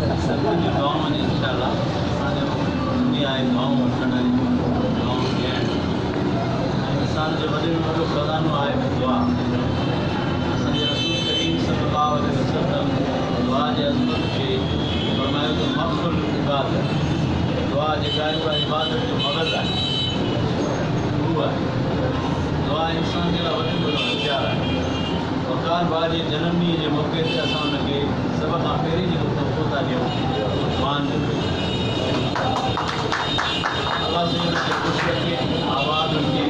सभिनी जी दुआउनि इंशाअल्लाह असांजो दुनिया आहे दुआऊं वठण दुआऊं ॾियण ऐं इंसान जो वॾे में वॾो खज़ानो आहे दुआ असांजे रसूल करीम सल्लल्लाहु अलैहि वसल्लम दुआ जे अज़मत खे फरमायो त मक़बूल इबादत दुआ जेका आहे उहा इबादत जो मग़ज़ आहे गुरु आहे दुआ इंसान जे लाइ वॾो वॾो हथियार आहे वक़ार भाउ जे जनम ॾींहं जे मौक़े ते असां हुनखे सभ खां पहिरीं जेको तोहफ़ो था ॾियूं ज़ुबान जो अलाह से हुनखे ख़ुशि रखे आवाज़ रखे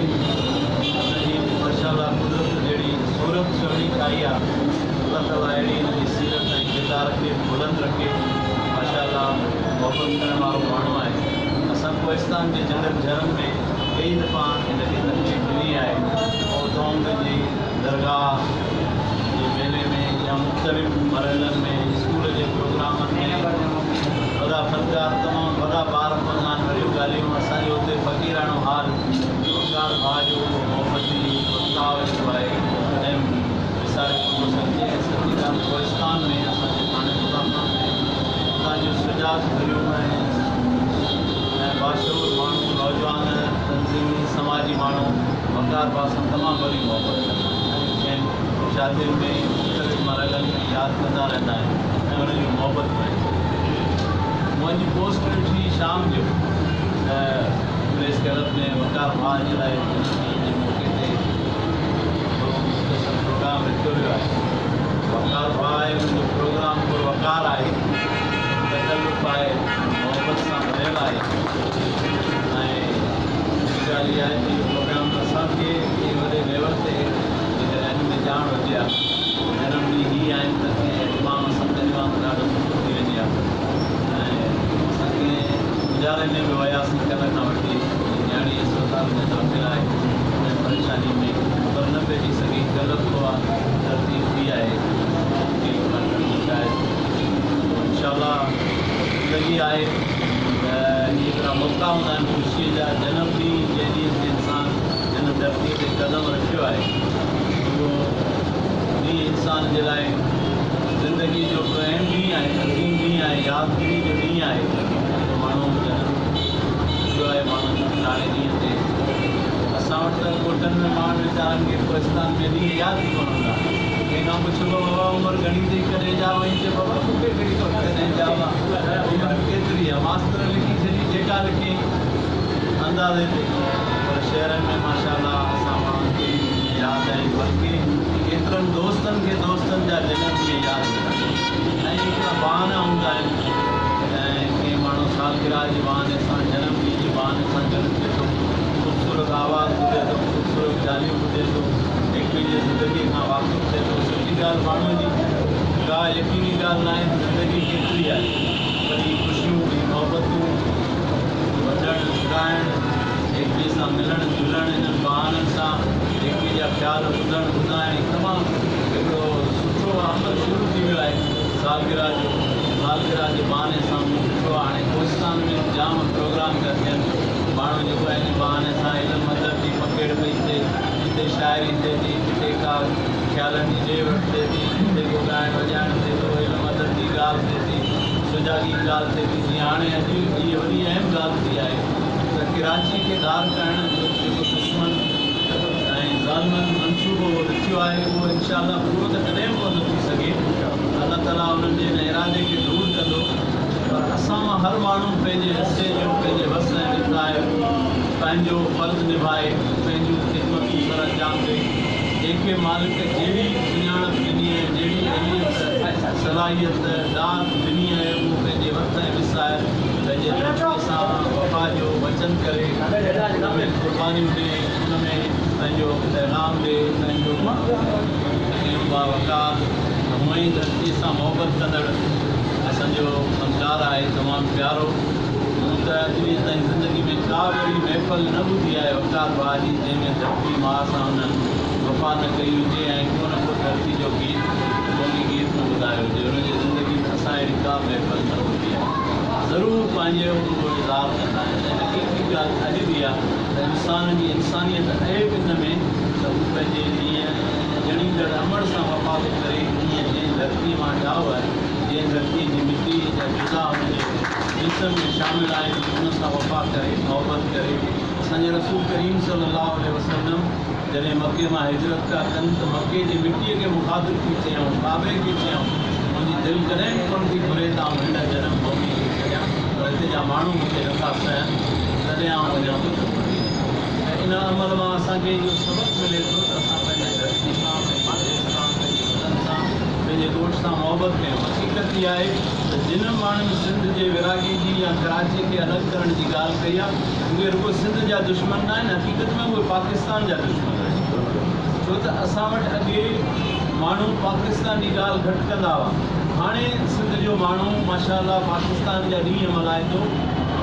हुनजी माशाअल्लाह कुदरत जहिड़ी सूरत सुहिणी ठाही आहे अलाह ताला अहिड़ी हिनजी सीरत ऐं किरदार खे बुलंद रखे माशाअल्लाह मोहबत करण वारो माण्हू आहे असां कोहिस्तान जे जंगल झरनि में कई दफ़ा हिनखे तकलीफ़ ॾिनी आहे ऐं तौंग जी दरगाह जे मेले में या मुख़्तलिफ़ मरहलनि में स्कूल जे प्रोग्रामनि में वॾा फनकार तमामु वॾा ॿार पढ़ंदा आहिनि वॾियूं ॻाल्हियूं असांजे हुते फ़क़ीराणो हाल वक़ार भाउ जो मोहबती वर्ताव जेको आहे ऐं विसारे कोन सघिजे सतीराम कोहिस्तान में असांजे थाणे मुज़ाफ़र में हुतां जूं सुजात भरियूं ऐं बाशूर माण्हू नौजवान तंज़ीमी समाजी माण्हू वक़ार भाउ सां तमामु वॾी मोहबत कंदा आहिनि शादियुनि में मुख़्तलिफ़ मरहलनि में यादि कंदा रहंदा आहिनि ऐं हुनजी मोहबत में मुंहिंजी पोस्ट ॾिठी शाम जो प्रेस क्लब में वक़ार भाउ जे लाइ जे मौक़े ते प्रोग्राम रखियो वियो आहे वक़ार भाउ आहे मुंहिंजो प्रोग्राम को वक़ार आहे तकल्लुफ़ आहे मोहबत सां भरियल आहे ऐं ॿी ॻाल्हि इहा आहे कि प्रोग्राम असांखे वॾे लेवल ते हिन में ॼाण हुजे आहे जनम ॾींहुं ई आहिनि त कंहिं इमाम सम्झनि वांगुरु ॾाढो सुठो थी वेंदी आहे ऐं असांखे गुज़ारे में बि वियासीं कल्ह खां वठी न्याणी अस्पताल में दाख़िल आहे ऐं परेशानी में पर न पइजी सघी कल्ह को आहे तरतीब थी आहे इंशाअल्लाह लॻी आहे जेतिरा मौक़ा हूंदा आहिनि ख़ुशीअ जा जनम ॾींहुं जंहिं ॾींहं ते इंसान हिन धरती ते क़दम रखियो आहे उहो ॾींहुं इंसान जे लाइ ज़िंदगी जो अहम ॾींहुं आहे अज़ीम ॾींहुं आहे यादगिरी जो ॾींहुं आहे माण्हू जनम आहे माण्हू नाले ॾींहं ते असां वटि त ॻोठनि में माण्हू वीचारनि खे कोहिस्तान में ॾींहुं यादि ई कोन हूंदा कंहिंखां पुछिबो बाबा उमिरि घणी अथई कॾहिं जा वई चए बाबा मूंखे कहिड़ी ख़बर कॾहिं जा उमिरि केतिरी आहे मास्तर लिखी छॾी जेका लिखी अंदाज़े ते पर शहरनि में माशाअल्लाह असां माण्हुनि खे यादि आहे बल्कि केतिरनि दोस्तनि खे दोस्तनि जा जनम ॾींहं यादि कंदा ऐं हिकिड़ा बहाना हूंदा आहिनि ऐं कंहिं माण्हू सालगिरह जे बहाने सां जनम ॾींहं जे बहाने सां गॾु थिए थो ख़ूबसूरत आवाज़ ॿुधे थो ख़ूबसूरत ॻाल्हियूं ॿुधे थो हिक ॿिए जी ज़िंदगीअ खां वाक़ुफ़ु थिए थो सुठी ॻाल्हि माण्हूअ जी का यकीनी ॻाल्हि न आहे ज़िंदगी केतिरी आहे वरी ख़ुशियूं वरी मोहबतूं वधणु ॻाइणु हिक ॿिए सां मिलणु जुलणु इन्हनि बहाननि सां हिक ॿिए जा ख़्याल ॿुधणु ॿुधाइणु तमामु हिकिड़ो सुठो अमल शुरू थी वियो आहे सालगिरह जे बहाने सां मूं ॾिठो आहे हाणे कोहिस्तान में जाम प्रोग्राम था थियनि माण्हू जेको आहे इन बहाने सां इल्मु मदद जी पकेड़ पई थिए किथे शाइरी थिए थी किथे का ख़्यालनि जी ॾे वठि थिए थी किथे को ॻाइणु वॼाइणु थिए थो इल्मु मदद जी ॻाल्हि थिए थी सुजागी ॻाल्हि थिए थी जीअं हाणे अॼु इहा वॾी अहम ॻाल्हि थी आहे त कराची खे धार करण जो जेको दुश्मन ऐं ज़ालिमनि मंसूबो रखियो आहे उहो इंशाअल्लाह पूरो त कॾहिं बि कोन थी सघे अलाह ताला उन्हनि जे हिन इरादे खे दूरि कंदो पर असां मां हर माण्हू पंहिंजे हिसे जो पंहिंजे वस ऐं निभाए पंहिंजो फ़र्ज़ु निभाए पंहिंजूं ख़िदमतूं सर अंजाम ॾे जंहिंखे मालिक जहिड़ी सुञाणप ॾिनी आहे जहिड़ी अहलियत सलाहियत दात ॾिनी आहे उहो पंहिंजे वक़्त ऐं विसाए पंहिंजे धरतीअ सां वफ़ा जो वचन करे उन में क़ुर्बानियूं ॾे उन में पंहिंजो पैगाम ॾे पंहिंजो बावकार हूअं ई धरतीअ सां मोहबत कंदड़ असांजो फनकार आहे तमामु प्यारो मूं त अॼु ॾींहं ताईं ज़िंदगी में का बि महफ़िल न ॿुधी आहे वक़ार भाउ जी जंहिंमें धरती माउ सां हुननि वफ़ा न कई हुजे ऐं को न को धरती जो गीत क़ौमी गीत न ॿुधायो हुजे हुनजी ज़िंदगी में असां अहिड़ी का महफ़िल न ॿुधी आहे ज़रूरु पंहिंजे उहो इज़हार कंदा आहिनि ऐं हक़ीक़ी ॻाल्हि अॼु बि आहे त इंसान जी इंसानियत आहे बि इन में त हू पंहिंजे ईअं ॼणींदड़ अमड़ सां वफ़ा थो करे ईअं जंहिं धरती मां ॼाओ आहे जंहिं धरती जी मिटी जा जुदा हुनजे जिस्म में शामिल आहिनि उन सां वफ़ा करे मोहबत करे असांजे रसूल करीम सल्लल्लाहु अलैहि वसल्लम जॾहिं मके मां हिजरत पिया कनि त मके जी मिटीअ खे मुखातिब थी चयूं काबे खे चयूं मुंहिंजी दिलि कॾहिं बि कोन थी घुरे त आउं हिन जनम भूमि खे छॾियां पर हिते जा माण्हू मूंखे नथा सहनि तॾहिं आउं वञां थो ऐं इन अमल मां असांखे इहो सबक़ु मिले थो त असां पंहिंजे धरती सां पंहिंजे देश सां पंहिंजे वतन सां पंहिंजे ॻोठ सां मोहबत कयूं हक़ीक़त इहा आहे त जिन माण्हुनि सिंध जे विरागी जी या कराची खे अलॻि करण जी ॻाल्हि कई आहे उहे रुॻो सिंध जा दुश्मन न आहिनि हक़ीक़त में उहे पाकिस्तान जा दुश्मन आहिनि छो त असां वटि अॻे माण्हू पाकिस्तान जी ॻाल्हि घटि कंदा हुआ हाणे सिंध जो माण्हू माशाअल्लाह पाकिस्तान जा ॾींहं मल्हाए थो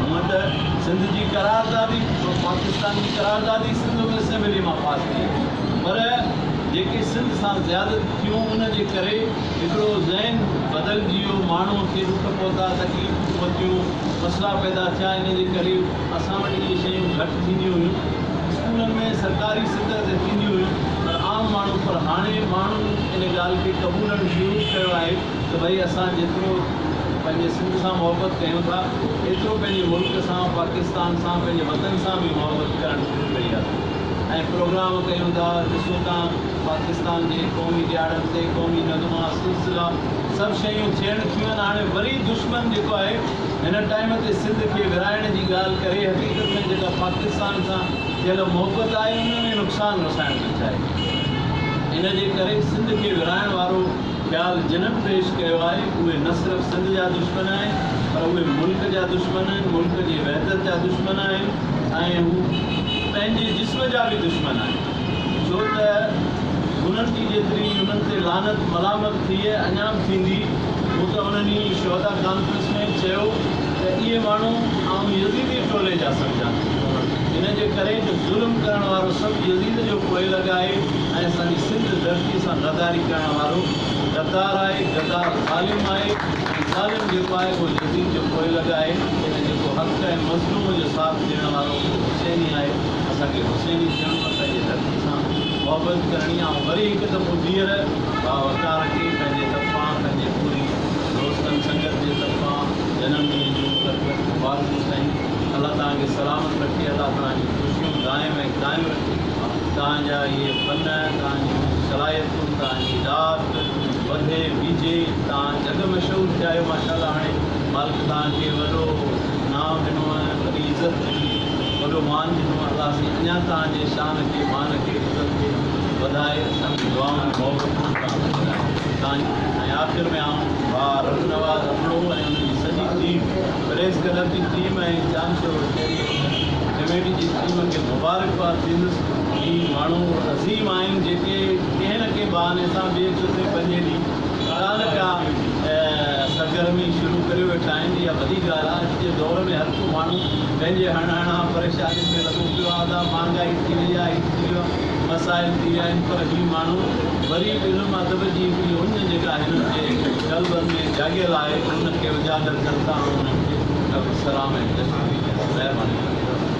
हूअं त सिंध जी करारदादी पाकिस्तान जी करारदादी सिंध में असेंबली मां पास थी पर जेके सिंध सां ज़्यादत थियूं उनजे करे हिकिड़ो ज़हन बदिलजी वियो माण्हूअ खे ॾुख पहुता तकलीफ़ूं वधियूं मसइला पैदा थिया इन जे करे असां वटि इहे शयूं घटि थींदियूं हुयूं स्कूलनि में सरकारी सतह ते थींदियूं हुयूं पर आम माण्हू पर हाणे माण्हुनि इन ॻाल्हि खे क़बूलनि शुरू कयो आहे त भई असां जेतिरो पंहिंजे सिंध सां मोहबत कयूं था एतिरो पंहिंजे मुल्क सां पाकिस्तान सां पंहिंजे वतन सां बि मोहबत करणु शुरू कई आहे ऐं प्रोग्राम कयूं था ॾिसो तव्हां पाकिस्तान जे क़ौमी ॾियारनि ते क़ौमी नज़मा सिलसिला सभु शयूं थियण थियूं आहिनि हाणे वरी दुश्मन जेको आहे हिन टाइम ते सिंध खे विराइण जी ॻाल्हि करे हक़ीक़त में जेका पाकिस्तान सां थियल मोहबत आहे उन में नुक़सानु रसाइण थी चाहे इन जे करे सिंध खे विराइण वारो ख़्यालु जिन पेश कयो आहे उहे न सिर्फ़ु सिंध जा दुश्मन आहिनि पर उहे मुल्क जा दुश्मन आहिनि मुल्क जी वहदत जा दुश्मन आहिनि ऐं हू पंहिंजे जिस्म जा बि दुश्मन आहिनि छो त उन्हनि जी जेतिरी उन्हनि ते लानत मलामत थी आहे अञा बि थींदी हू त उन्हनि शोहदा कॉन्फ्रेंस में चयो त इहे माण्हू आउं यज़ीदी टोले जा सम्झा इन जे करे जो ज़ुल्म करण वारो सभु यज़ीद जो पोइ लॻाए ऐं असांजी सिंध धरती सां गद्दारी करण वारो गद्दार आहे गद्दार ज़ालिम आहे ज़ालिम जेको आहे उहो यज़ीद जो पोइ लॻाए इन जेको हक़ ऐं मज़लूम जो साथ ॾियण वारो हुसैनी आहे असांखे हुसैनी थियणो आहे पंहिंजे धरती सां मोहबत करणी आहे वरी हिकु दफ़ो ॿीहर वकार खे पंहिंजे तरफ़ां पंहिंजे पूरी दोस्तनि संगत जे तरफ़ां जनम ॾींहं जूं मुबारकूं साईं अलाह तव्हांखे सलामत रखे अलाह तव्हांजी ख़ुशियूं क़ाइमु रखे तव्हांजा इहे फन तव्हांजी सलाहियतूं तव्हांजी दात वधे बीजे तव्हां जग मशहूरु थिया आहियो माशाअल्लाह हाणे मालिक तव्हांखे वॾो नाम ॾिनो आहे वॾी इज़त ॾिनी वॾो मान ॾिनो आहे अलाह साईं अञा तव्हांजे शान खे मान खे इज़त खे वधाए असांजी दुआऊं मोहबतूं तव्हांजी ऐं आख़िर में आउं भाउ रफ़नवाज़ अफड़ो ऐं उनजी सॼी टीम प्रेस क्लब जी टीम ऐं चांशो कमेटी जी टीम खे मुबारकबाद ॾींदुसि ही माण्हू अज़ीम आहिनि जेके कंहिं न कंहिं बहाने सां ॿिए चोथे पंजे ॾींहुं का सरगर्मी शुरू करे वेठा आहिनि इहा वॾी ॻाल्हि आहे अॼु जे दौर में हर को माण्हू पंहिंजे हणा परेशानियुनि में लॻो पियो आहे महांगाई थी वई आहे थी वियो आहे मसाइल थी विया आहिनि पर ही माण्हू वरी इल्मु अदब जी हिकिड़ी उन जेका हिननि जे क़ल्बनि में जाॻियल आहे उनखे उजागर कनि था उन्हनि खे सलाम ऐं महिरबानी